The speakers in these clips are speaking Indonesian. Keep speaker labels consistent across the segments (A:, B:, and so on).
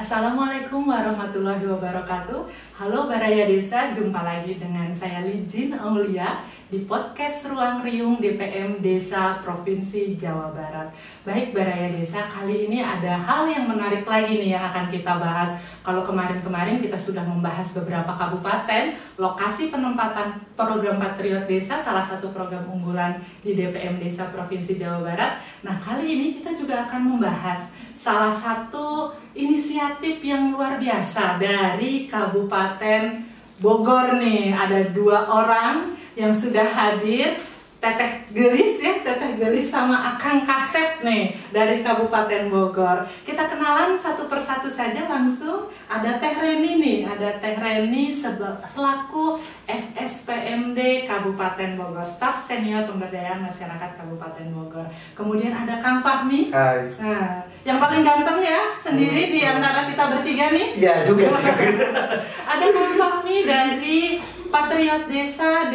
A: Assalamualaikum warahmatullahi wabarakatuh. Halo Baraya Desa, jumpa lagi dengan saya Lijin Aulia di podcast Ruang Riung DPM Desa Provinsi Jawa Barat. Baik Baraya Desa, kali ini ada hal yang menarik lagi nih yang akan kita bahas. Kalau kemarin-kemarin kita sudah membahas beberapa kabupaten, lokasi penempatan program Patriot Desa, salah satu program unggulan di DPM Desa Provinsi Jawa Barat. Nah, kali ini kita juga akan membahas salah satu inisiatif yang luar biasa dari Kabupaten Bogor nih. Ada 2 orang yang sudah hadir, Teteh Gelis sama Akang Kasep nih dari Kabupaten Bogor. Kita kenalan satu persatu saja langsung. Ada Teh Reni nih, ada Teh Reni selaku SSPMD Kabupaten Bogor, Staf Senior Pemberdayaan Masyarakat Kabupaten Bogor. Kemudian ada Kang Fahmi.
B: Hai.
A: Nah, yang paling ganteng ya sendiri di antara kita bertiga nih.
B: Iya juga sih.
A: Ada Kang Fahmi dari Patriot Desa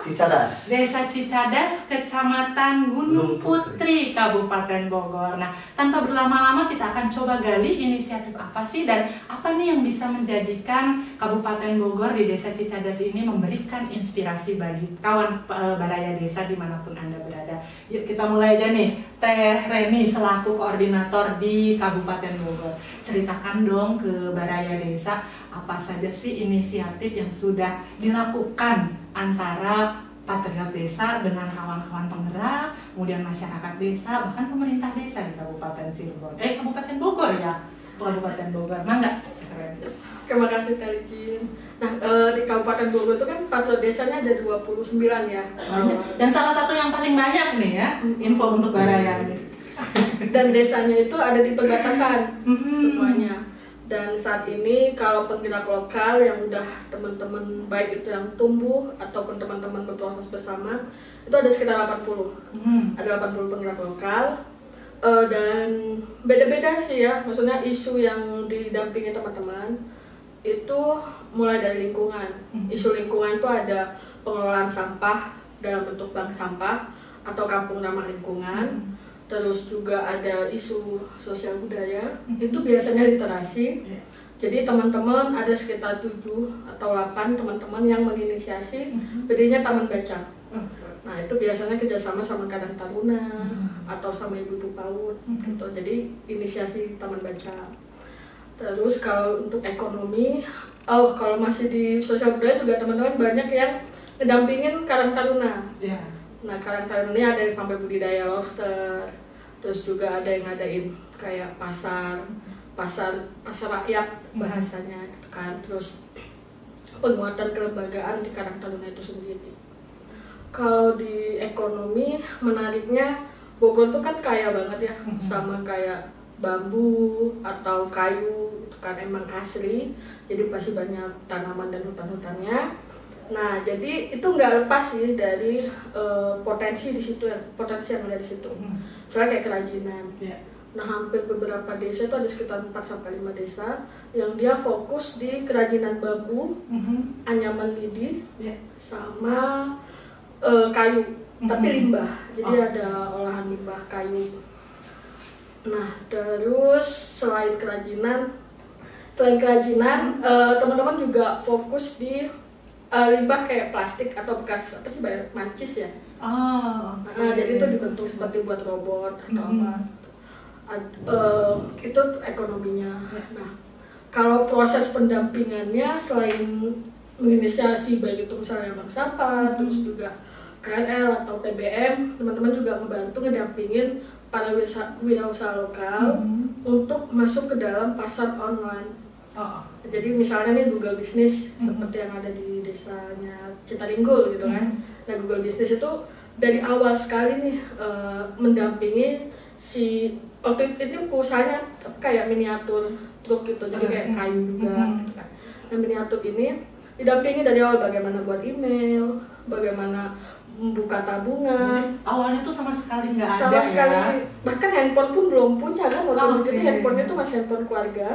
B: Cicadas.
A: Desa Cicadas, Kecamatan Gunung Putri, Kabupaten Bogor. Nah, tanpa berlama-lama kita akan coba gali inisiatif apa sih dan apa nih yang bisa menjadikan Kabupaten Bogor di Desa Cicadas ini memberikan inspirasi bagi kawan Baraya Desa dimanapun Anda berada. Yuk kita mulai aja nih. Teh Reni selaku koordinator di Kabupaten Bogor. Ceritakan dong ke Baraya Desa apa saja sih inisiatif yang sudah dilakukan antara Patriot Desa dengan kawan-kawan penggerak, kemudian masyarakat desa, bahkan pemerintah desa di Kabupaten Cirebon. Kabupaten Bogor ya, Kabupaten Bogor. Mangga.
C: Terima kasih Telijin. Nah, di Kabupaten Bogor itu kan Patriot Desanya ada 29 ya.
A: Dan salah satu yang paling banyak nih ya, info untuk Baraya ini.
C: Dan desanya itu ada di perbatasan semuanya. Dan saat ini kalau penggerak lokal yang udah teman-teman baik itu yang tumbuh ataupun teman-teman berproses bersama itu ada sekitar 80. Ada 80 penggerak lokal. Dan beda-beda sih ya, maksudnya isu yang didampingi teman-teman itu mulai dari lingkungan. Isu lingkungan itu ada pengelolaan sampah dalam bentuk bank sampah atau kampung ramah lingkungan. Terus juga ada isu sosial budaya, itu biasanya literasi. Jadi teman-teman ada sekitar 7 atau 8 teman-teman yang menginisiasi berdirinya Taman Baca. Nah itu biasanya kerjasama sama Karang Taruna atau sama ibu-ibu PAUD gitu. Jadi inisiasi Taman Baca. Terus kalau untuk ekonomi, kalau masih di sosial budaya juga teman-teman banyak yang ngedampingin Karang Taruna. Nah, Karang Taruna ini ada yang sampai budidaya lobster, terus juga ada yang ngadain kayak pasar rakyat bahasanya gitu kan, terus penguatan kelembagaan di Karang Taruna itu sendiri. Kalau di ekonomi menariknya Bogor tuh kan kaya banget ya, sama kayak bambu atau kayu itu kan emang asli, jadi pasti banyak tanaman dan hutan-hutannya. Nah, jadi itu nggak lepas sih dari potensi di situ, potensi yang ada di situ. Misalnya kayak kerajinan. Nah, hampir beberapa desa itu ada sekitar 4-5 desa yang dia fokus di kerajinan bambu, anyaman lidi, sama kayu, tapi limbah. Jadi ada olahan limbah kayu. Nah, terus selain kerajinan, teman-teman juga fokus di limbah kayak plastik atau bekas apa sih, mancis ya. Jadi itu dibentuk seperti buat robot atau apa. Itu ekonominya. Nah, kalau proses pendampingannya selain menginisiasi baik itu misalnya bank sampah, terus juga KRL atau TBM, teman-teman juga membantu ngedampingin para wirausaha lokal untuk masuk ke dalam pasar online. Jadi misalnya nih Google Business seperti yang ada di desanya Citaringgul gitu kan. Nah, Google Business itu dari awal sekali nih mendampingi si waktu itu usahanya kayak miniatur truk gitu, jadi kayak kayu juga gitu kan. Nah, miniatur ini didampingi dari awal bagaimana buat email, bagaimana membuka tabungan.
A: Awalnya tuh sama sekali nggak ada
C: sama sekali,
A: ya?
C: Bahkan handphone pun belum punya kan waktu itu. Handphone itu masih handphone keluarga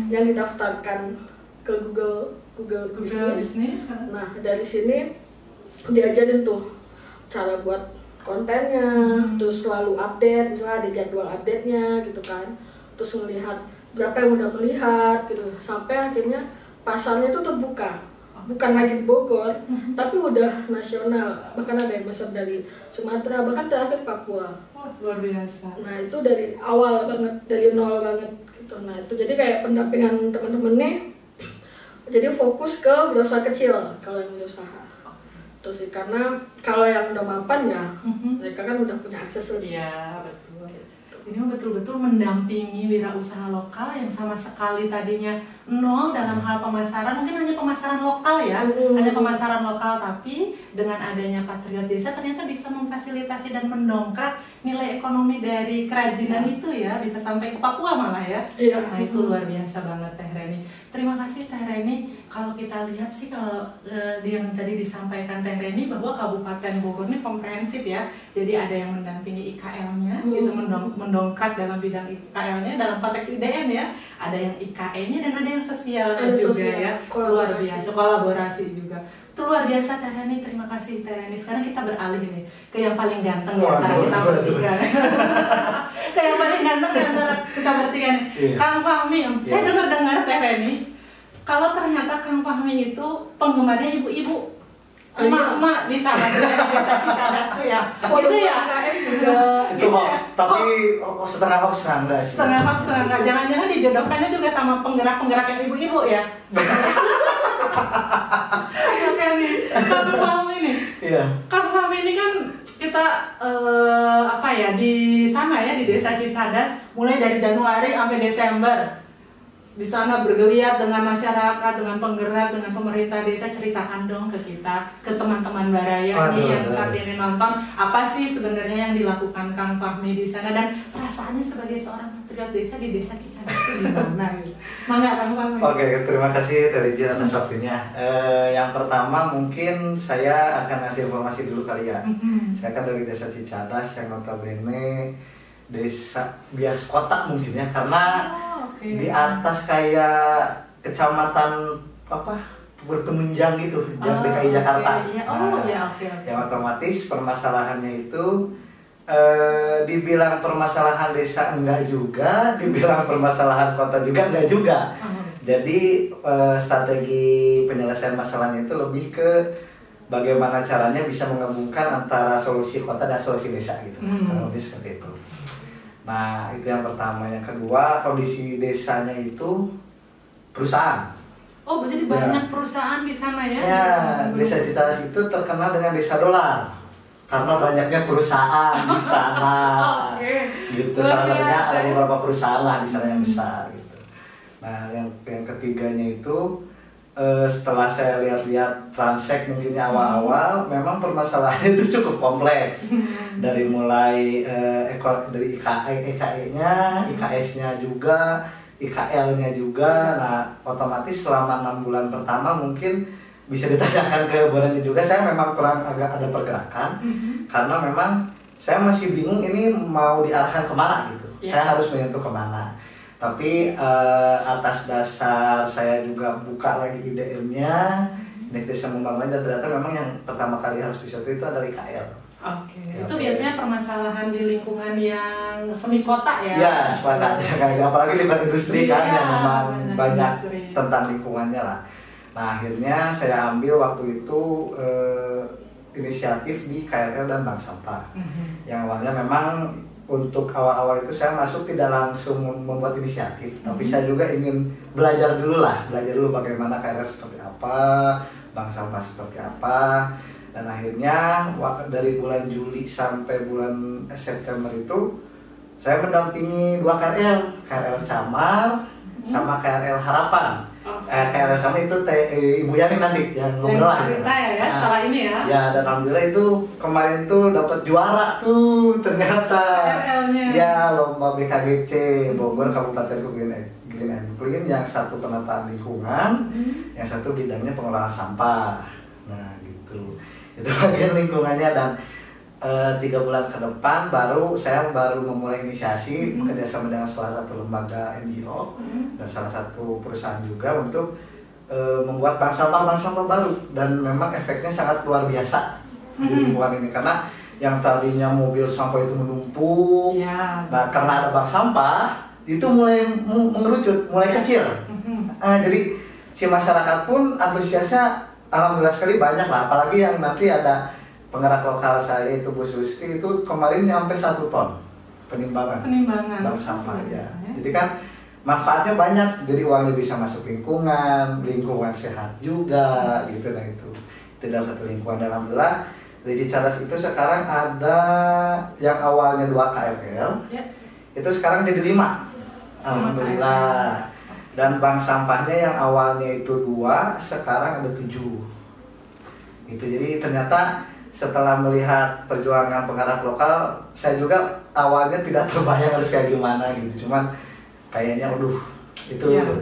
C: yang didaftarkan ke Google Business. Nah, dari sini diajarin tuh cara buat kontennya, terus selalu update, misalnya ada jadwal update-nya gitu kan. Terus melihat berapa yang udah melihat gitu, sampai akhirnya pasarnya itu terbuka, bukan lagi di Bogor, tapi udah nasional, bahkan ada yang besar dari Sumatera, bahkan terakhir Papua.
A: Luar biasa.
C: Nah itu dari awal banget, dari nol banget gitu. Nah itu jadi kayak pendampingan teman-teman nih, jadi fokus ke berusaha kecil kalau yang berusaha. Terus sih, karena kalau yang udah mapan ya mereka kan udah punya akses lebih.
A: Iya, betul. Ini betul-betul mendampingi wirausaha lokal yang sama sekali tadinya nol dalam hal pemasaran, mungkin hanya pemasaran lokal ya, hanya pemasaran lokal, tapi dengan adanya Patriot Desa ternyata bisa memfasilitasi dan mendongkrak nilai ekonomi dari kerajinan itu ya, bisa sampai ke Papua malah ya. Nah itu luar biasa banget Teh Reni. Terima kasih Teh Reni. Kalau kita lihat sih kalau yang tadi disampaikan Teh Reni bahwa Kabupaten Bogor ini komprehensif ya, jadi ada yang mendampingi IKL-nya, itu mendongkrak dalam bidang IKL-nya dalam konteks IDM ya, ada yang IKE-nya dan ada yang sosial juga ya, luar biasa, kolaborasi juga. Itu luar biasa Teh Reni, terima kasih Teh Reni. Sekarang kita beralih nih ke yang paling ganteng di antara kita bertiga. Ke yang paling ganteng di antara kita bertiga nih. Kang Fahmi, saya dengar Teh Reni, kalau ternyata Kang Fahmi itu penggemarnya ibu-ibu, emak-emak di sana di desa Cicadasku ya. Itu ya.
B: Itu hoax, tapi setengah hoax enggak sih.
A: Setengah hoax enggak. Jangan-jangan dijodohkannya juga sama penggerak-penggerak yang ibu-ibu ya. Oke nih, Kang Fahmi nih.
B: Iya.
A: Kang Fahmi ini kan kita apa ya, di sana ya, di desa Cicadas mulai dari Januari sampai Desember. Di sana bergeliat dengan masyarakat, dengan penggerak, dengan pemerintah desa. Ceritakan dong ke kita, ke teman-teman Baraya nih yang saat ini nonton, apa sih sebenarnya yang dilakukan Kang Fahmi di sana, dan perasaannya sebagai seorang patriot desa di desa Cicadas itu gimana gitu. Mangga Kang Fahmi.
B: Oke, terima kasih Terijin atas waktunya. Yang pertama mungkin saya akan ngasih informasi dulu kali ya. Saya kan dari desa Cicadas yang notabene desa bias kota mungkin ya, karena di atas kayak kecamatan apa berpenunjang gitu, yang DKI Jakarta. Yang otomatis permasalahannya itu dibilang permasalahan desa enggak juga, dibilang permasalahan kota juga enggak juga. Jadi strategi penyelesaian masalahnya itu lebih ke bagaimana caranya bisa menggabungkan antara solusi kota dan solusi desa gitu. Kurang lebih seperti itu. Nah itu yang pertama. Yang kedua, kondisi desanya itu perusahaan.
A: Oh jadi banyak perusahaan di sana ya?
B: Ya, desa Cicadas itu terkenal dengan desa dolar karena banyaknya perusahaan di sana. Gitu, salah satunya ada beberapa perusahaan lah di sana yang besar gitu. Nah yang ketiganya itu setelah saya lihat-lihat transek mungkin awal-awal, memang permasalahannya itu cukup kompleks. Dari mulai dari EKE-nya, IKS-nya juga, IKL-nya juga. Nah, otomatis selama 6 bulan pertama mungkin bisa ditanyakan ke Boranya juga, saya memang kurang agak ada pergerakan. Karena memang saya masih bingung ini mau diarahkan kemana gitu. Saya harus menyentuh kemana. Tapi atas dasar saya juga buka lagi IDM-nya, Indeks Desa Membangun, dan ternyata memang yang pertama kali harus disentuh itu adalah IKL.
A: Itu biasanya permasalahan di lingkungan yang semi kota ya?
B: Ya, sepakat. Apalagi libat industri kan, yang memang banyak tentang lingkungannya lah. Nah akhirnya saya ambil waktu itu inisiatif di KRL dan Bank Sampah. Yang awalnya memang untuk awal-awal itu saya masuk tidak langsung membuat inisiatif, tapi saya juga ingin belajar dulu bagaimana KRL seperti apa, Bank Sampah seperti apa. Dan akhirnya dari bulan Juli sampai bulan September itu saya mendampingi 2 KRL Camar sama KRL Harapan. KRL Camar itu Ibu Yani nanti yang ngobrol lah.
A: Cerita ya setelah ini ya.
B: Ya, dan alhamdulillah itu kemarin tuh dapat juara tuh ternyata.
A: KRL-nya.
B: Ya, lomba BKGC Bogor Kabupaten Green and Clean, yang satu penataan lingkungan, yang satu bidangnya pengelolaan sampah. Nah, gitu. Itu bagian lingkungannya. Dan 3 bulan ke depan saya baru memulai inisiasi bekerjasama dengan salah satu lembaga NGO dan salah satu perusahaan juga untuk membuat bank sampah baru, dan memang efeknya sangat luar biasa di lingkungan ini, karena yang tadinya mobil sampah itu menumpuk, nah karena ada bank sampah itu mulai mengerucut, mulai kecil. Jadi si masyarakat pun antusiasnya alhamdulillah sekali banyak lah, apalagi yang nanti ada penggerak lokal saya itu Bu Susti itu kemarin nyampe 1 ton penimbangan bank sampah ya. Jadi kan manfaatnya banyak, jadi uangnya bisa masuk lingkungan sehat juga gitu. Nah itu dalam satu lingkungan. Alhamdulillah di Cicadas itu sekarang ada yang awalnya 2 KRL itu sekarang jadi 5 alhamdulillah. Dan bank sampahnya yang awalnya itu 2 sekarang ada 7 gitu. Jadi ternyata setelah melihat perjuangan penggerak lokal, saya juga awalnya tidak terbayang harus kayak gimana gitu. Cuman kayaknya itu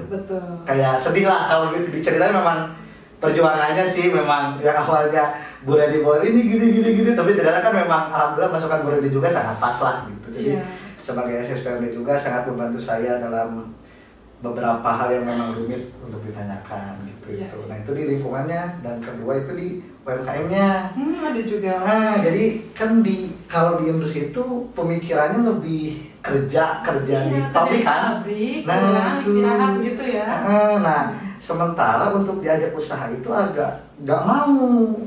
A: betul.
B: Kayak sedih lah kalau diceritain. Memang perjuangannya sih memang yang awalnya Bu Redi ini gini, tapi ternyata kan memang alhamdulillah masukan Bu Redi juga sangat pas lah gitu. Jadi sebagai SSPMD juga sangat membantu saya dalam beberapa hal yang memang rumit untuk ditanyakan gitu. Nah itu di lingkungannya, dan kedua itu di UMKM-nya.
A: Ada juga.
B: Jadi kan kalau di industri itu pemikirannya lebih kerja di pabrik kan.
A: Nah, istirahat gitu ya.
B: Nah, sementara untuk diajak usaha itu agak nggak mau.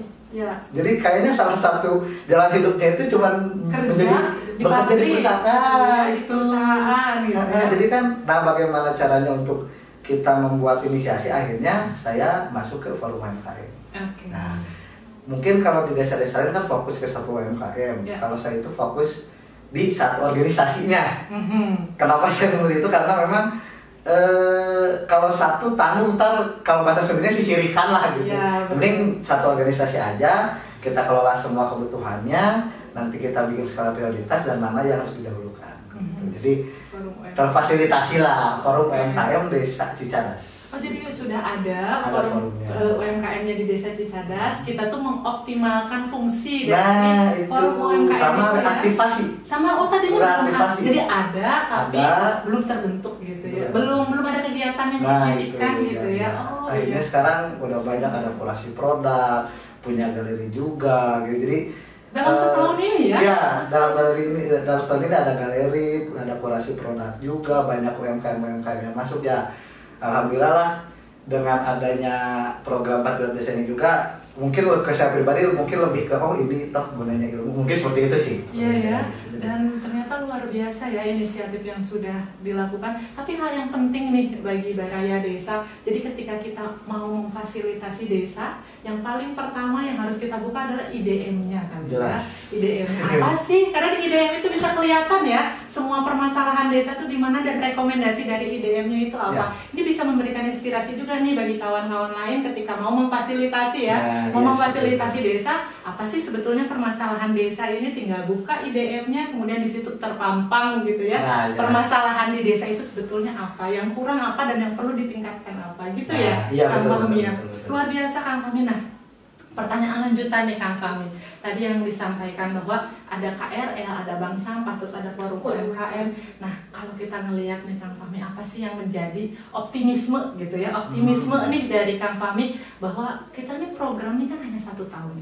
B: Jadi kayaknya salah satu jalan hidupnya itu cuma bekerja di perusahaan. Gitu. Jadi kan, bagaimana caranya untuk kita membuat inisiasi, akhirnya saya masuk ke forum UMKM. Nah, mungkin kalau di desa-desa lain kan fokus ke satu UMKM. Kalau saya itu fokus di satu organisasinya. Kenapa saya memilih itu? Karena memang kalau satu tanggung, ntar kalau bahasa Sundanya sisirikan lah gitu. Mending satu organisasi aja, kita kelola semua kebutuhannya, nanti kita bikin skala prioritas dan mana yang harus didahulukan. Jadi terfasilitasi lah forum UMKM Desa Cicadas.
A: Jadi sudah ada forum UMKM-nya di Desa Cicadas. Kita tuh mengoptimalkan fungsi dari forum UMKM
B: sama reaktivasi.
A: Jadi ada tapi belum terbentuk gitu ya. Belum ada kegiatan yang signifikan gitu ya.
B: Akhirnya sekarang udah banyak, ada kurasi produk, punya galeri juga gitu. Jadi
A: dalam setahun ini ya?
B: Dalam setahun ini ada galeri, ada kurasi produk juga, banyak UMKM yang masuk ya. Alhamdulillah lah, dengan adanya program Patriot Desa ini juga, mungkin ke saya pribadi mungkin lebih ke ini toh gunanya ilmu, mungkin seperti itu sih.
A: Dan ternyata luar biasa ya inisiatif yang sudah dilakukan. Tapi hal yang penting nih bagi Baraya Desa, jadi ketika kita mau memfasilitasi desa, yang paling pertama yang harus kita buka adalah IDM-nya kan.
B: Jelas.
A: IDM-nya apa sih? Karena di IDM itu bisa kelihatan ya semua permasalahan desa itu di mana, dan rekomendasi dari IDM-nya itu apa. Ini bisa memberikan inspirasi juga nih bagi kawan-kawan lain ketika mau memfasilitasi memfasilitasi desa, apa sih sebetulnya permasalahan desa ini, tinggal buka IDM-nya, kemudian di situ terpampang gitu ya. Permasalahan di desa itu sebetulnya apa, yang kurang apa, dan yang perlu ditingkatkan apa gitu Kang Fahmi ya. Luar biasa Kang Fahmi. Nah, pertanyaan lanjutan nih Kang Fahmi. Tadi yang disampaikan bahwa ada KRL, ada bank sampah, terus ada forum UMKM. Nah, kalau kita ngelihat nih Kang Fahmi, apa sih yang menjadi optimisme gitu ya? Optimisme nih dari Kang Fahmi bahwa kita nih program ini kan hanya 1 tahun.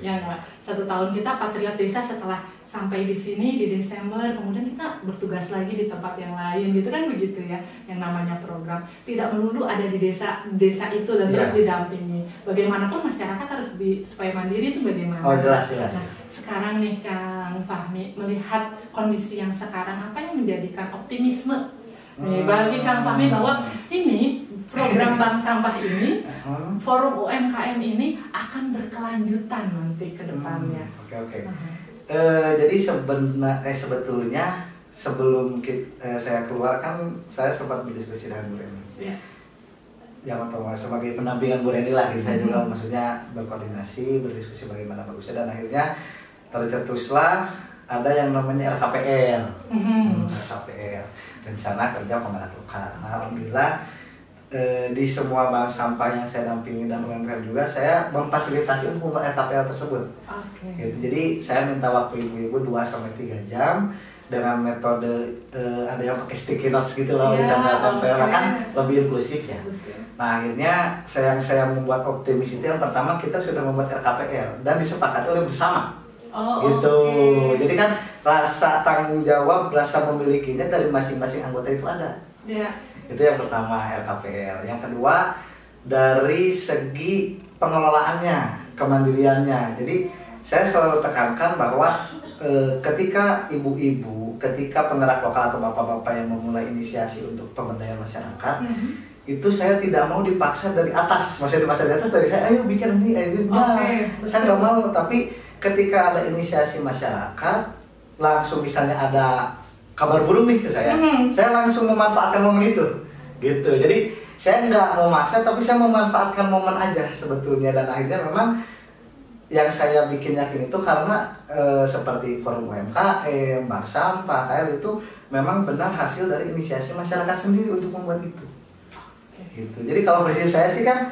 A: Ya enggak? 1 tahun kita Patriot Desa setelah sampai di sini di Desember, kemudian kita bertugas lagi di tempat yang lain gitu kan, begitu ya. Yang namanya program tidak melulu ada di desa itu dan terus didampingi. Bagaimanapun masyarakat harus supaya mandiri itu bagaimana?
B: Jelas.
A: Nah, sekarang nih Kang Fahmi melihat kondisi yang sekarang, apa yang menjadikan optimisme nih bagi Kang Fahmi bahwa ini program bank sampah ini, forum UMKM ini akan berkelanjutan nanti ke depannya.
B: Jadi sebetulnya sebelum saya keluar kan saya sempat berdiskusi dengan Bu Reni. Yang pertama sebagai pendampingan Bu Reni lah, saya juga maksudnya berkoordinasi, berdiskusi bagaimana bagusnya, dan akhirnya tercetuslah ada yang namanya RKPL. RKPL, Rencana Kerja Penggerak Lokal. Alhamdulillah di semua bank sampah yang saya dampingi dan UMKM juga, saya memfasilitasi untuk RKPL tersebut. Gitu. Jadi saya minta waktu ibu-ibu 2-3 jam dengan metode ada yang pakai sticky notes gitu loh, ditempel-tempel kan lebih inklusif ya. Nah akhirnya saya membuat optimis itu, yang pertama kita sudah membuat RKPL dan disepakati oleh bersama. Jadi kan rasa tanggung jawab, rasa memilikinya dari masing-masing anggota itu ada.
A: Ya.
B: Itu yang pertama, LKPL. Yang kedua, dari segi pengelolaannya, kemandiriannya. Jadi saya selalu tekankan bahwa ketika ibu-ibu, ketika penggerak lokal atau bapak-bapak yang memulai inisiasi untuk pemberdayaan masyarakat, itu saya tidak mau dipaksa dari atas. Maksudnya dipaksa dari atas dari saya, ayo bikin ini, saya nggak mau. Tapi ketika ada inisiasi masyarakat, langsung misalnya ada kabar burung nih ke saya langsung memanfaatkan momen itu, gitu. Jadi saya nggak mau maksa, tapi saya memanfaatkan momen aja sebetulnya. Dan akhirnya memang yang saya bikin yakin itu karena seperti forum UMKM, Bank Sampah, KL itu memang benar hasil dari inisiasi masyarakat sendiri untuk membuat itu. Gitu. Jadi kalau prinsip saya sih kan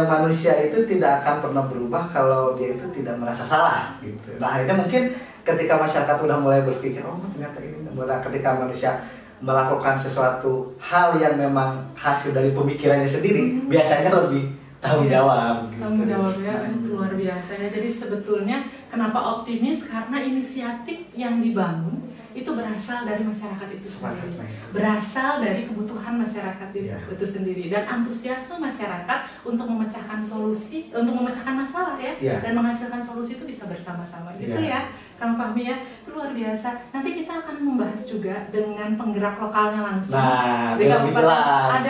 B: manusia itu tidak akan pernah berubah kalau dia itu tidak merasa salah. Gitu. Nah akhirnya mungkin ketika masyarakat udah mulai berpikir, oh ternyata ini, ketika manusia melakukan sesuatu hal yang memang hasil dari pemikirannya sendiri, biasanya lebih tanggung jawab. Gitu.
A: Tanggung jawabnya luar biasa ya. Jadi sebetulnya kenapa optimis, karena inisiatif yang dibangun itu berasal dari masyarakat itu sendiri, berasal dari kebutuhan masyarakat itu sendiri, dan antusiasme masyarakat untuk memecahkan solusi, untuk memecahkan masalah dan menghasilkan solusi itu bisa bersama-sama gitu ya, Kang Fahmi ya, itu luar biasa. Nanti kita akan membahas juga dengan penggerak lokalnya langsung.
B: Nah, lebih jelas.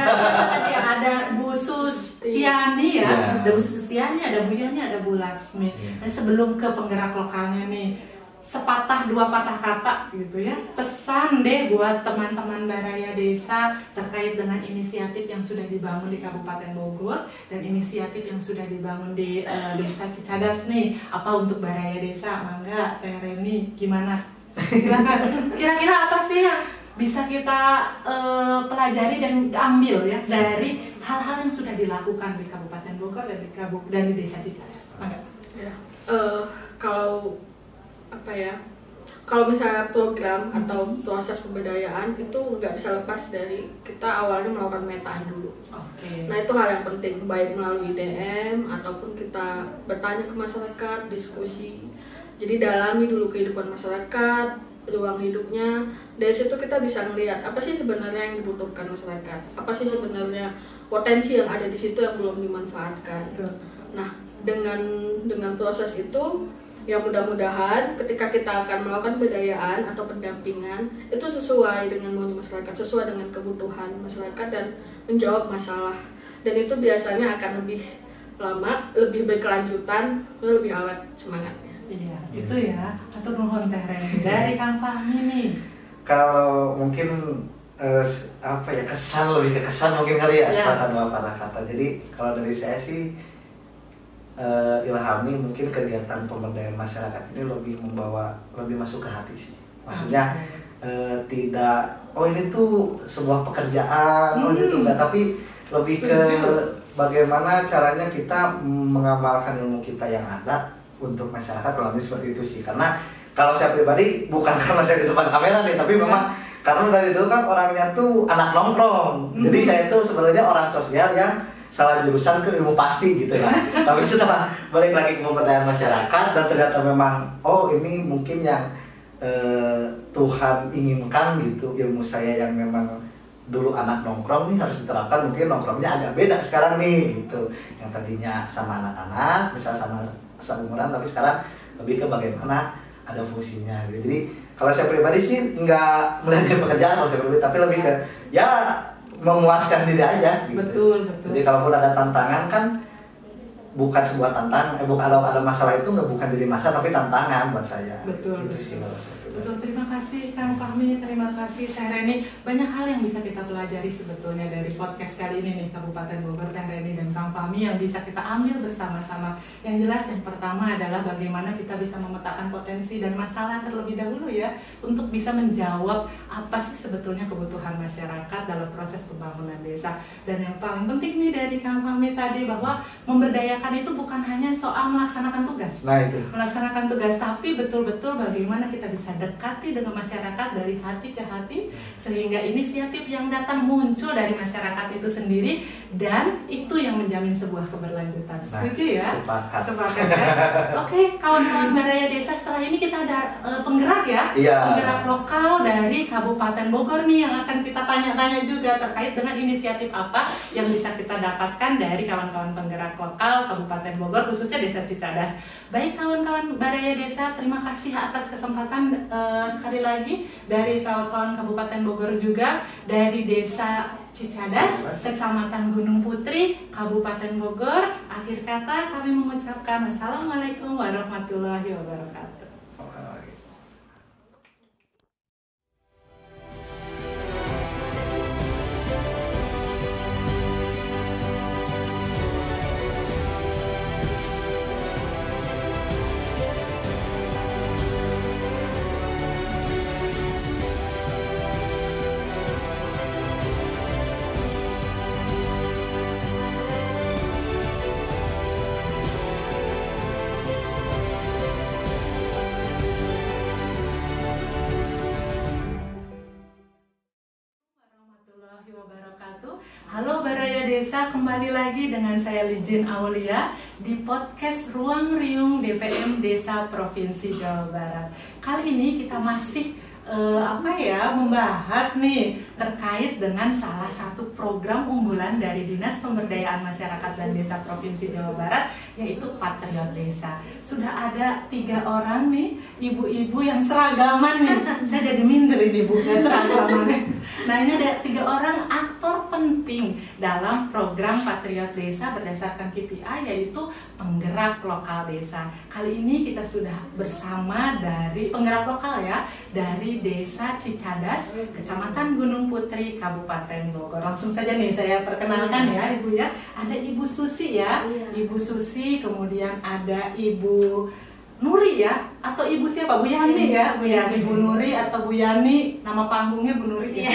A: Ada Bu Sustiani ada Bu Sustiani, ada Bu Yani, ada Bu Laksmi. Dan sebelum ke penggerak lokalnya nih, sepatah dua patah kata gitu ya, pesan deh buat teman-teman Baraya Desa terkait dengan inisiatif yang sudah dibangun di Kabupaten Bogor dan inisiatif yang sudah dibangun di Desa Cicadas nih. Apa untuk Baraya Desa? Mangga, Teh Reni, gimana? Silakan. Kira-kira apa sih yang bisa kita pelajari dan ambil ya dari hal-hal yang sudah dilakukan di Kabupaten Bogor dan di Desa Cicadas? Mangga.
C: Ya. Kalau misalnya program atau proses pemberdayaan itu nggak bisa lepas dari kita awalnya melakukan pemetaan dulu. Nah itu hal yang penting, baik melalui DM ataupun kita bertanya ke masyarakat, diskusi. Jadi dalami dulu kehidupan masyarakat, ruang hidupnya. Dari situ kita bisa melihat apa sih sebenarnya yang dibutuhkan masyarakat, apa sih sebenarnya potensi yang ada di situ yang belum dimanfaatkan. Nah dengan proses itu, ya mudah-mudahan ketika kita akan melakukan pemberdayaan atau pendampingan itu sesuai dengan maunya masyarakat, sesuai dengan kebutuhan masyarakat dan menjawab masalah. Dan itu biasanya akan lebih lama, lebih berkelanjutan, lebih awet semangatnya.
A: Iya, itu ya. Atau nuhun Teh Reni dari Kang Fahmi nih.
B: Kalau mungkin kesan, lebih ke kesan mungkin kali ya, sepatah dua patah kata. Jadi kalau dari saya sih ilhami mungkin kegiatan pemberdayaan masyarakat ini lebih masuk ke hati sih. Maksudnya tidak ini tuh sebuah pekerjaan, ini tuh enggak, tapi lebih ke bagaimana caranya kita mengamalkan ilmu kita yang ada untuk masyarakat, kurang lebih seperti itu sih. Karena kalau saya pribadi bukan karena saya di depan kamera nih, tapi memang karena dari dulu kan orangnya tuh anak nongkrong. Jadi saya tuh sebenarnya orang sosial yang salah jurusan ke ilmu pasti gitu lah. Tapi setelah balik lagi ke pemberdayaan masyarakat dan ternyata memang ini mungkin yang Tuhan inginkan gitu, ilmu saya yang memang dulu anak nongkrong nih harus diterapkan, mungkin nongkrongnya agak beda sekarang nih gitu. Yang tadinya sama anak-anak, misalnya sama seumuran, tapi sekarang lebih ke bagaimana ada fungsinya gitu. Jadi kalau saya pribadi sih nggak melihat pekerjaan kalau saya pribadi, tapi lebih ke memuaskan diri aja gitu.
A: Betul.
B: Jadi kalaupun ada tantangan kan bukan sebuah tantangan, kalau ada masalah itu bukan jadi masalah tapi tantangan buat saya.
A: Betul.
B: Itu sih kalau saya.
A: Betul, terima kasih Kang Fahmi, terima kasih Teh Reni. Banyak hal yang bisa kita pelajari sebetulnya dari podcast kali ini nih, Kabupaten Bogor, Teh Reni dan Kang Fahmi, yang bisa kita ambil bersama-sama. Yang jelas yang pertama adalah bagaimana kita bisa memetakan potensi dan masalah terlebih dahulu ya, untuk bisa menjawab apa sih sebetulnya kebutuhan masyarakat dalam proses pembangunan desa. Dan yang paling penting nih dari Kang Fahmi tadi, bahwa memberdayakan pendidikan itu bukan hanya soal melaksanakan tugas.
B: Nah itu.
A: Melaksanakan tugas, tapi betul-betul bagaimana kita bisa dekati dengan masyarakat dari hati ke hati, sehingga inisiatif yang datang muncul dari masyarakat itu sendiri, dan itu yang menjamin sebuah keberlanjutan. Setuju ya? Sepakat ya? Oke, kawan-kawan Baraya Desa, setelah ini kita ada penggerak ya?
B: Iya.
A: Penggerak lokal dari Kabupaten Bogor nih, yang akan kita tanya-tanya juga terkait dengan inisiatif apa yang bisa kita dapatkan dari kawan-kawan penggerak lokal Kabupaten Bogor, khususnya Desa Cicadas. Baik kawan-kawan Baraya Desa, terima kasih atas kesempatan sekali lagi dari kawan-kawan Kabupaten Bogor juga, dari Desa Cicadas, Kecamatan Gunung Putri, Kabupaten Bogor. Akhir kata kami mengucapkan Assalamualaikum warahmatullahi wabarakatuh. Halo Baraya Desa, kembali lagi dengan saya Lijin Aulia di podcast Ruang Riung DPM Desa Provinsi Jawa Barat. Kali ini kita masih membahas nih terkait dengan salah satu program unggulan dari Dinas Pemberdayaan Masyarakat dan Desa Provinsi Jawa Barat, yaitu Patriot Desa. Sudah ada 3 orang nih ibu-ibu yang seragaman nih. Saya jadi minder ini bukan seragaman. Nah, ini ada 3 orang aktor penting dalam program Patriot Desa berdasarkan KPI, yaitu penggerak lokal desa. Kali ini kita sudah bersama dari penggerak lokal ya, dari Desa Cicadas, Kecamatan Gunung Putri, Kabupaten Bogor. Langsung saja nih saya perkenalkan ya Ibu ya. Ada Ibu Susi ya, Ibu Susi, kemudian ada Ibu Nuri ya, atau Ibu siapa? Bu Yani ya, Bu Yani, Bu Nuri atau Bu Yani, nama panggungnya Bu Nuri ya.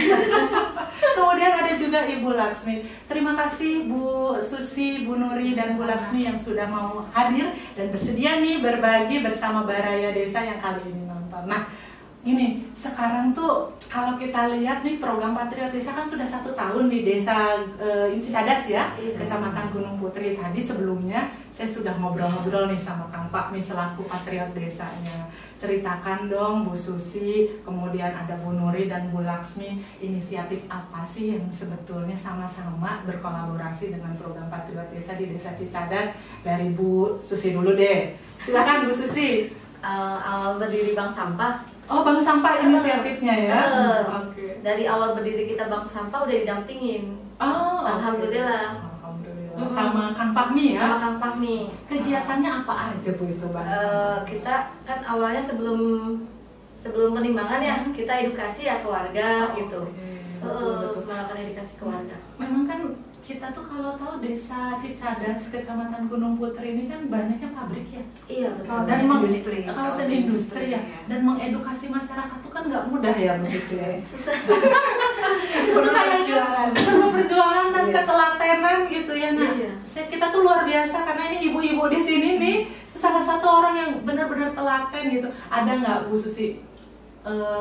A: Kemudian ada juga Ibu Laksmi. Terima kasih Bu Susi, Bu Nuri, dan Bu Laksmi yang sudah mau hadir dan bersedia nih berbagi bersama Baraya Desa yang kali ini nonton. Nah, gini, sekarang tuh kalau kita lihat nih program Patriot Desa kan sudah 1 tahun di Desa Cicadas ya, Kecamatan Gunung Putri. Tadi sebelumnya saya sudah ngobrol-ngobrol nih sama Kang Pak nih selaku Patriot Desanya. Ceritakan dong Bu Susi, kemudian ada Bu Nuri dan Bu Laksmi, inisiatif apa sih yang sebetulnya sama-sama berkolaborasi dengan program Patriot Desa di Desa Cicadas? Dari Bu Susi dulu deh. Silakan Bu Susi.
D: Awal berdiri Bank Sampah.
A: Oh, Bank Sampah inisiatifnya ya?
D: Okay. Dari awal berdiri kita Bank Sampah udah didampingin.
A: Oh,
D: Alhamdulillah.
A: Alhamdulillah. Sama Kang Fahmi ya?
D: Sama Kang Fahmi.
A: Kegiatannya apa aja Bu itu Bang?
D: Kita kan awalnya sebelum penimbangan ya, kita edukasi ya ke warga gitu. Melakukan edukasi ke warga.
A: Memang kan kita tuh kalau tahu Desa Cicadas, Kecamatan Gunung Putri ini kan banyaknya pabrik ya.
D: Iya betul.
A: Dan kawasan industri ya. Dan mengedukasi masyarakat tuh kan nggak mudah ya Bu Susi.
D: Susah.
A: Itu kayak perlu perjuangan dan ketelatenan gitu ya. Nah, kita tuh luar biasa karena ini ibu-ibu di sini nih salah satu orang yang benar-benar telaten gitu. Ada nggak Bu Susi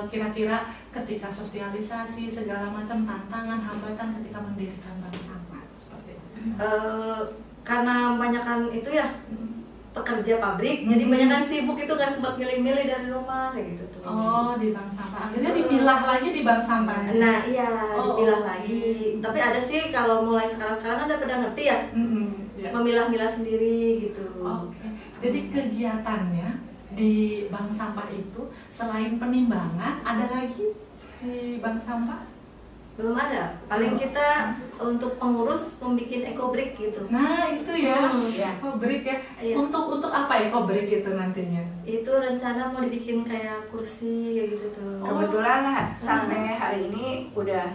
A: kira-kira ketika sosialisasi segala macam tantangan hambatan ketika mendirikan bank sampah seperti itu?
D: Karena banyakan itu ya pekerja pabrik, jadi banyakan sibuk itu nggak sempat milih-milih dari rumah kayak gitu tuh.
A: Oh, di bank sampah akhirnya dipilah lagi di bank sampah.
D: Nah iya, dipilah lagi. Tapi ada sih kalau mulai sekarang kan udah pada ngerti ya, memilah-milah sendiri gitu.
A: Oke. Jadi kegiatannya di bank sampah itu selain penimbangan ada lagi di bank sampah?
D: Belum ada. Paling kita untuk pengurus membuat ekobrik gitu.
A: Nah itu ya, ekobrik ya.
D: Iya.
A: Untuk apa ekobrik itu nantinya?
D: Itu rencana mau dibikin kayak kursi kayak gitu tuh.
E: Kebetulan sampai hari ini udah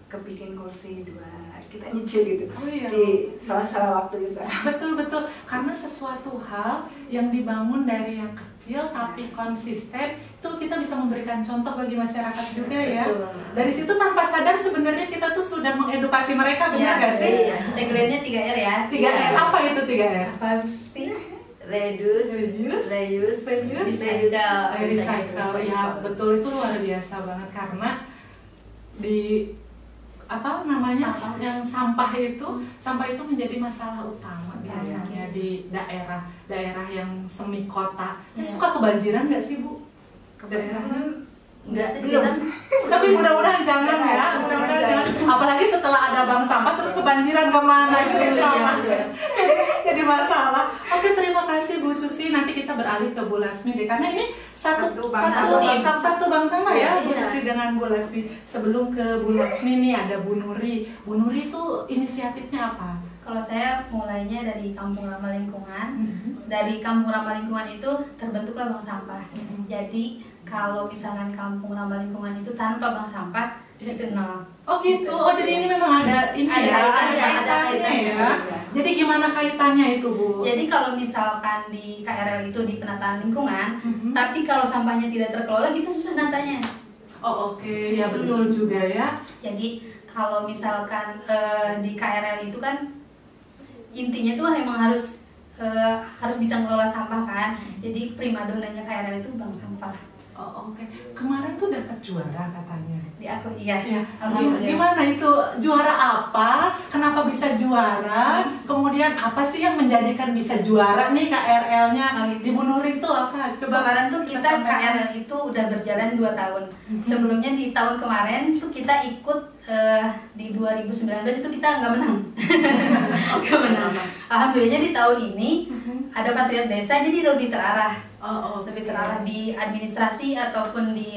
E: kebikin kursi 2, kita nyicil gitu.
A: Oh, iya.
E: Di salah-salah waktu juga.
A: Betul, karena sesuatu hal yang dibangun dari yang kecil tapi konsisten, itu kita bisa memberikan contoh bagi masyarakat juga ya.
E: Betul.
A: Dari situ tanpa sadar sebenarnya kita tuh sudah mengedukasi mereka, benar nggak sih?
D: Iya. Tagline-nya 3R ya.
A: 3R, apa itu 3R?
D: Pasti
E: Reduce,
A: Reduce, recycle. Ya betul, itu luar biasa banget karena di sampah itu menjadi masalah utama biasanya di daerah yang semi kota. Suka kebanjiran nggak sih Bu?
E: kebanyakan
D: Enggak sih,
A: Tapi mudah-mudahan jangan ya, mudah-mudahan jangan. Apalagi setelah ada bank sampah terus kebanjiran kemana itu jadi masalah. Oke, terima kasih Bu Susi. Nanti kita beralih ke Bu Laksmi deh, karena ini satu bank sama ya, Bu Susi dengan Bu Laksmi. Sebelum ke Bu Laksmi nih ada Bu Nuri. Bu Nuri itu inisiatifnya apa?
F: Kalau saya mulainya dari Kampung Ramah Lingkungan. Dari Kampung Ramah Lingkungan itu terbentuklah bank sampah. Jadi kalau misalkan Kampung Ramah Lingkungan itu tanpa bank sampah itu nol.
A: Oh gitu. Oh jadi ini memang ada kaitannya ya. Jadi gimana kaitannya itu Bu?
F: Jadi kalau misalkan di KRL itu di penataan lingkungan, tapi kalau sampahnya tidak terkelola kita susah natanya.
A: Oh oke. Ya betul juga ya.
F: Jadi kalau misalkan di KRL itu kan intinya tuh emang harus bisa mengelola sampah kan. Jadi primadonanya KRL itu bank sampah.
A: Oh oke. Kemarin tuh dapat juara katanya.
F: Di aku iya.
A: Ya.
F: Alhamdulillah.
A: Gimana itu juara apa? Kenapa bisa juara? Kemudian apa sih yang menjadikan bisa juara nih KRL-nya di Bu Nuri itu apa? Coba
F: kemarin tuh kita KRL itu udah berjalan 2 tahun. Sebelumnya di tahun kemarin tuh kita ikut di 2019 itu kita nggak menang. Nggak menang. Alhamdulillahnya di tahun ini ada Patriot Desa jadi lebih terarah. Lebih terarah di administrasi ataupun di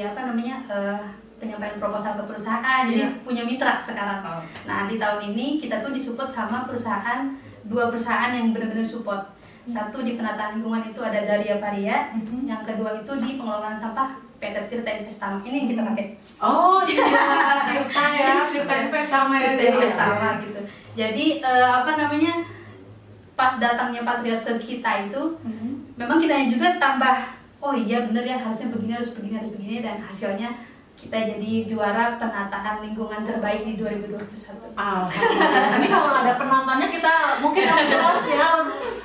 F: penyampaian proposal ke perusahaan. Jadi punya mitra sekarang. Nah, di tahun ini kita tuh disupport sama dua perusahaan yang benar-benar support. Satu di penataan lingkungan itu ada Daria Paria, yang kedua itu di pengelolaan sampah PT Tirta Investama. Ini yang kita pakai.
A: Oh iya, Tirta Investama ya.
F: Tirta Investama gitu. Jadi pas datangnya Patriot ke kita itu, memang kita juga tambah. Oh iya bener ya, harusnya begini, harus begini, dan hasilnya kita jadi juara penataan lingkungan terbaik di 2021.
A: Alhamdulillah. Ini kalau ada penontonnya kita mungkin applause ya.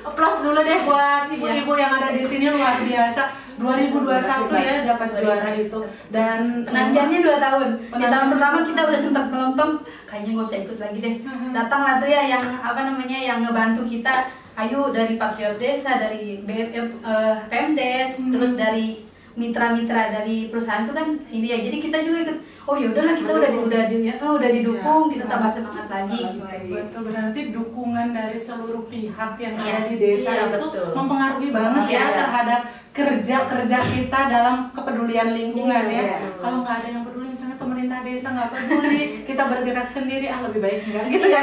A: Applause dulu deh buat ibu-ibu yang ada di sini, luar biasa. 2021 ya dapat juara itu. Dan
F: penantiannya 2 tahun. Di tahun pertama kita udah sempat melempem, kayaknya gak usah ikut lagi deh. Datanglah tuh ya yang yang ngebantu kita. Ayo dari Patriot Desa, dari Pemdes, terus dari mitra-mitra dari perusahaan itu kan ini ya, jadi kita juga ikut. Oh ya udahlah, kita udah didukung, kita tambah semangat lagi gitu.
A: Betul, berarti dukungan dari seluruh pihak yang ada di desa itu mempengaruhi banget ya terhadap kerja kita dalam kepedulian lingkungan ya. Kalau nggak ada yang peduli, misalnya pemerintah desa nggak peduli, kita bergerak sendiri, lebih baik enggak gitu ya.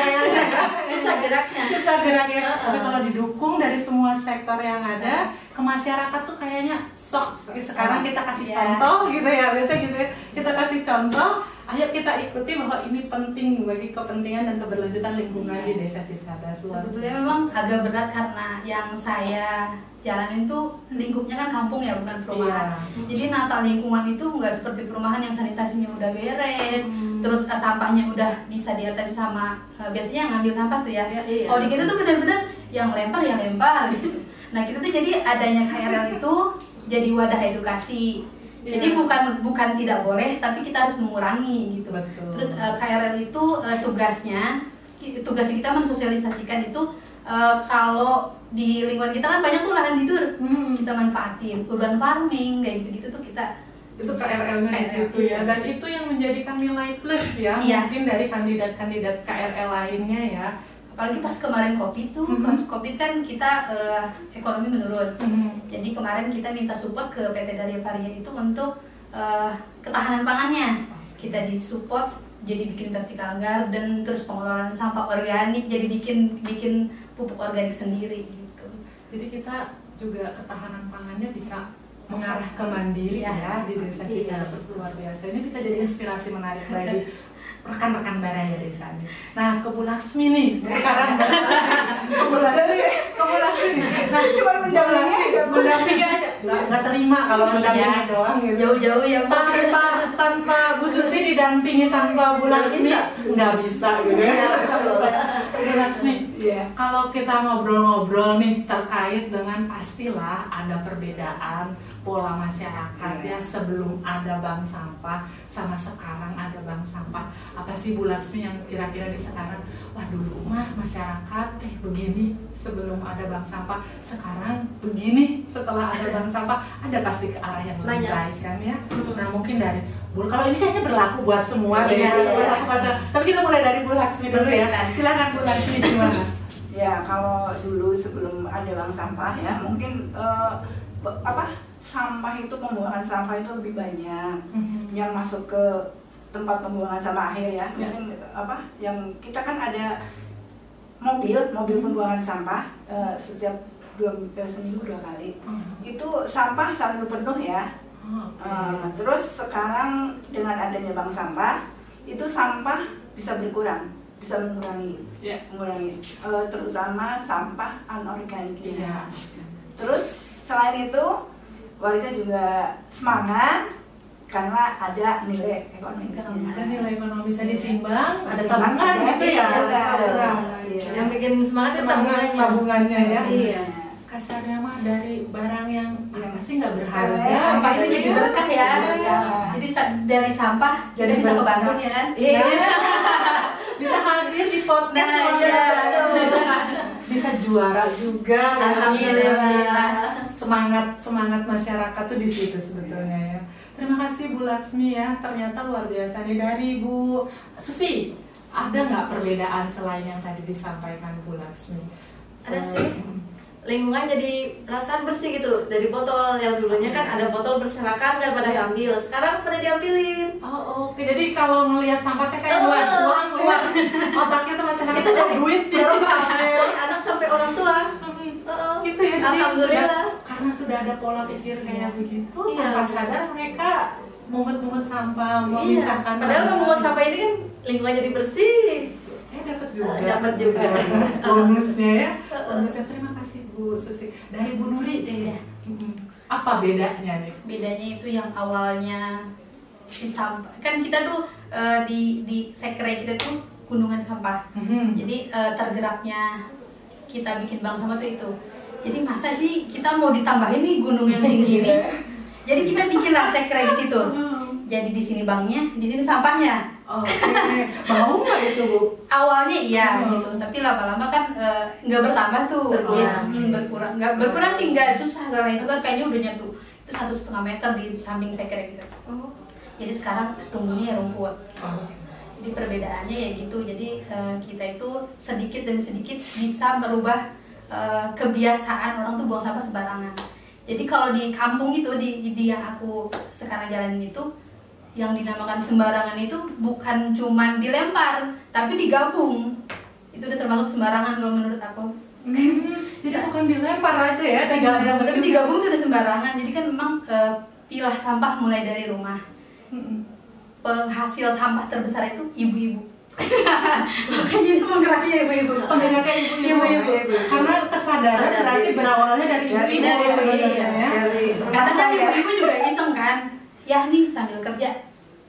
A: Susah geraknya. Tapi kalau didukung dari semua sektor yang ada, ke masyarakat tuh kayaknya sok. Sekarang kita kasih contoh gitu ya, biasanya gitu ya. Kita kasih contoh, ayo kita ikuti bahwa ini penting bagi kepentingan dan keberlanjutan lingkungan di Desa Cicadas.
F: Sebetulnya memang agak berat karena yang saya jalanin tuh lingkupnya kan kampung ya, bukan perumahan. Jadi nata lingkungan itu nggak seperti perumahan yang sanitasinya udah beres, terus sampahnya udah bisa diatasi sama biasanya yang ngambil sampah tuh ya. Kalau di kita tuh benar-benar yang lempar gitu. Nah kita tuh jadi adanya KRL itu jadi wadah edukasi. Jadi bukan tidak boleh, tapi kita harus mengurangi gitu.
A: Betul.
F: Terus KRL itu tugas kita mensosialisasikan itu kalau di lingkungan kita kan banyak tuh lahan tidur, kita manfaatin urban farming kayak gitu tuh kita
A: itu KRL-nya di situ ya, dan itu yang menjadikan nilai plus ya mungkin dari kandidat-kandidat KRL lainnya ya.
F: Apalagi pas kemarin COVID tuh, pas COVID kan kita ekonomi menurun. Jadi kemarin kita minta support ke PT Daria Paria itu untuk ketahanan pangannya. Kita disupport jadi bikin vertical garden, terus pengelolaan sampah organik, jadi bikin pupuk organik sendiri gitu.
A: Jadi kita juga ketahanan pangannya bisa mengarah ke mandiri ya di Desa Cicadas. Luar biasa. Ini bisa jadi inspirasi menarik bagi rekan-rekan Baraya Desa nih. Nah, ke Bu Laksmi nih sekarang. ke Bu Laksmi. Nah,
E: Cuma mendampingi
A: aja. Nggak terima kalau mendampingi doang gitu.
F: Jauh-jauh ya
A: tanpa Bu Susi didampingi tanpa Bu Laksmi nggak bisa gitu ya. Bu Laksmi, kalau kita ngobrol-ngobrol nih terkait dengan pastilah ada perbedaan pola masyarakat ya sebelum ada bank sampah sama sekarang ada bank sampah. Apa sih Bu Laksmi yang kira-kira di sekarang, wah dulu mah masyarakat begini sebelum ada bank sampah, sekarang begini setelah ada bank sampah, ada pasti ke arah yang lebih baik kan ya. Nah mungkin dari Bu, kalau ini kayaknya berlaku buat semua deh, tapi kita mulai dari Bu Laksmi dulu ya. Silakan Bu Laksmi, gimana?
E: Ya, kalau dulu sebelum ada bank sampah ya mungkin sampah itu, pembuangan sampah itu lebih banyak yang masuk ke tempat pembuangan sampah akhir ya. Mungkin yang kita kan ada mobil pembuangan sampah setiap seminggu 2 kali. Itu sampah selalu penuh ya. Terus sekarang dengan adanya bank sampah itu sampah bisa berkurang, bisa mengurangi, terutama sampah anorganik. Terus selain itu warga juga semangat karena ada nilai ekonomis.
A: Ada nilai ekonomi bisa ditimbang, ada tabungan gitu ya.
D: Yang bikin semangat
A: tabungannya ya.
D: Iya.
A: Kasarnya mah dari barang yang pasti nggak berharga.
F: Sampah itu jadi berkah ya. Jadi dari sampah kita bisa kebangun ya kan.
D: Iya.
A: Bisa hadir di podcast bisa juara juga.
D: Alhamdulillah.
A: Semangat masyarakat tuh di situ sebetulnya ya. Terima kasih Bu Laksmi ya, ternyata luar biasa nih. Dari Bu Susi, ada nggak perbedaan selain yang tadi disampaikan Bu Laksmi?
D: Ada sih. Lingkungan jadi perasaan bersih gitu. Dari botol yang dulunya kan ada botol berserakan nggak pada diambil, sekarang pada diambilin.
A: Oke. Jadi kalau ngelihat sampah kayak uang, otaknya tuh masyarakat itu dari duit
D: Dari anak sampai orang tua.
A: Gitu ya. Jadi
D: Alhamdulillah.
A: Karena sudah ada pola pikir kayak begitu,
D: Iya.
A: tanpa sadar mereka mungut-mungut sampah, memisahkan.
D: Padahal memungut sampah ini kan lingkungan jadi bersih.
A: Dapat juga.
D: Dapat juga.
A: Bonusnya ya. Bonusnya. Terima kasih Bu Susi. Dari Bu Nuri deh ya. Apa bedanya nih?
F: Bedanya itu yang awalnya si sampah kan kita tuh di sekre kita tuh gunungan sampah. Jadi tergeraknya kita bikin bank sampah tuh itu. Jadi masa sih kita mau ditambahin nih gunung yang tinggi ini? Jadi kita bikinlah sekre di situ. Jadi di sini banknya, di sini sampahnya.
A: Oke. Mau nggak itu Bu?
F: Awalnya iya gitu, tapi lama-lama kan nggak bertambah tuh. Berkurang. Nggak berkurang sih, nggak susah karena itu kan kayaknya udah nyatu. Itu 1,5 meter di samping sekre gitu. Jadi sekarang tumbuhnya ya rumput. Jadi perbedaannya ya gitu. Jadi kita itu sedikit demi sedikit bisa merubah kebiasaan orang tuh buang sampah sembarangan. Jadi kalau di kampung itu di yang aku sekarang jalanin itu, yang dinamakan sembarangan itu bukan cuman dilempar, tapi digabung. Itu udah termasuk sembarangan kalau menurut aku.
A: Jadi bukan dilempar aja ya,
F: Digabung, tapi digabung itu udah sembarangan. Jadi kan memang pilah sampah mulai dari rumah. Penghasil sampah terbesar itu ibu-ibu. Makanya itu menggeraknya ibu-ibu.
A: Penggeraknya ibu-ibu. Karena kesadaran berarti berawalnya dari ibu-ibu sebenarnya ya.
F: Kadang kan ibu-ibu juga iseng kan. Ya nih sambil kerja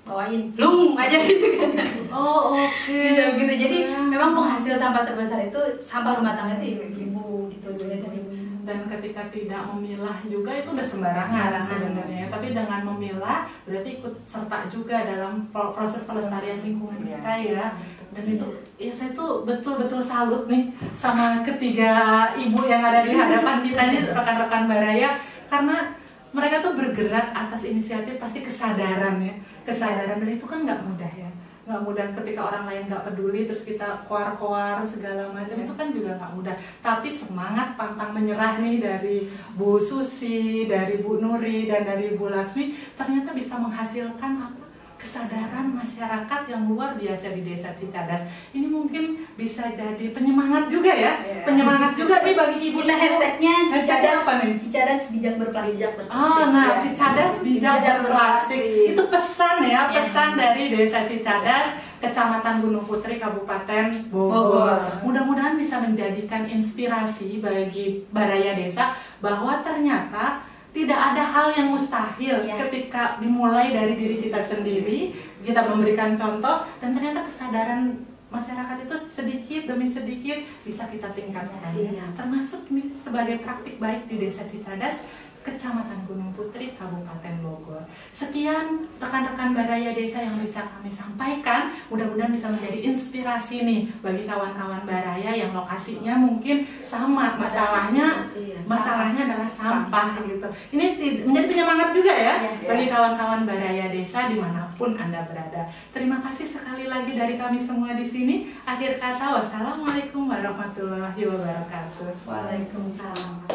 F: bawain lung aja gitu kan.
A: Oke.
F: Bisa begitu. Jadi memang penghasil sampah terbesar itu sampah rumah tangga itu ibu-ibu gitu, dari ibu.
A: Dan ketika tidak memilah juga itu udah sembarangan sebenarnya. Tapi dengan memilah berarti ikut serta juga dalam proses pelestarian lingkungan kita ya. Dan itu ya saya tuh betul-betul salut nih sama ketiga ibu yang ada di hadapan kita nih, rekan-rekan Baraya, karena mereka tuh bergerak atas inisiatif pasti kesadaran ya. Kesadaran, dan itu kan nggak mudah ya. Nggak mudah ketika orang lain nggak peduli terus kita koar-koar segala macam, itu kan juga nggak mudah. Tapi semangat pantang menyerah nih dari Bu Susi, dari Bu Nuri, dan dari Bu Laksmi ternyata bisa menghasilkan apa? kesadaran masyarakat yang luar biasa di Desa Cicadas. Ini mungkin bisa jadi penyemangat juga ya, penyemangat juga nih bagi ibu.
F: Kita hashtagnya Cicadas,
A: apa nih?
F: Cicadas bijak berplastik.
A: Nah, Cicadas bijak berplastik. Itu pesan ya, pesan dari Desa Cicadas, Kecamatan Gunung Putri, Kabupaten Bogor. Mudah-mudahan bisa menjadikan inspirasi bagi baraya desa bahwa ternyata tidak ada hal yang mustahil ketika dimulai dari diri kita sendiri, kita memberikan contoh, dan ternyata kesadaran masyarakat itu sedikit demi sedikit bisa kita tingkatkan. Termasuk sebagai praktik baik di Desa Cicadas, Kecamatan Gunung Putri, Kabupaten Bogor. Sekian rekan-rekan baraya desa yang bisa kami sampaikan. Mudah-mudahan bisa menjadi inspirasi nih bagi kawan-kawan baraya yang lokasinya mungkin sama, masalahnya adalah sampah gitu. Ini menjadi penyemangat juga ya bagi kawan-kawan baraya desa dimanapun Anda berada. Terima kasih sekali lagi dari kami semua di sini. Akhir kata, wassalamualaikum warahmatullahi wabarakatuh.
D: Waalaikumsalam.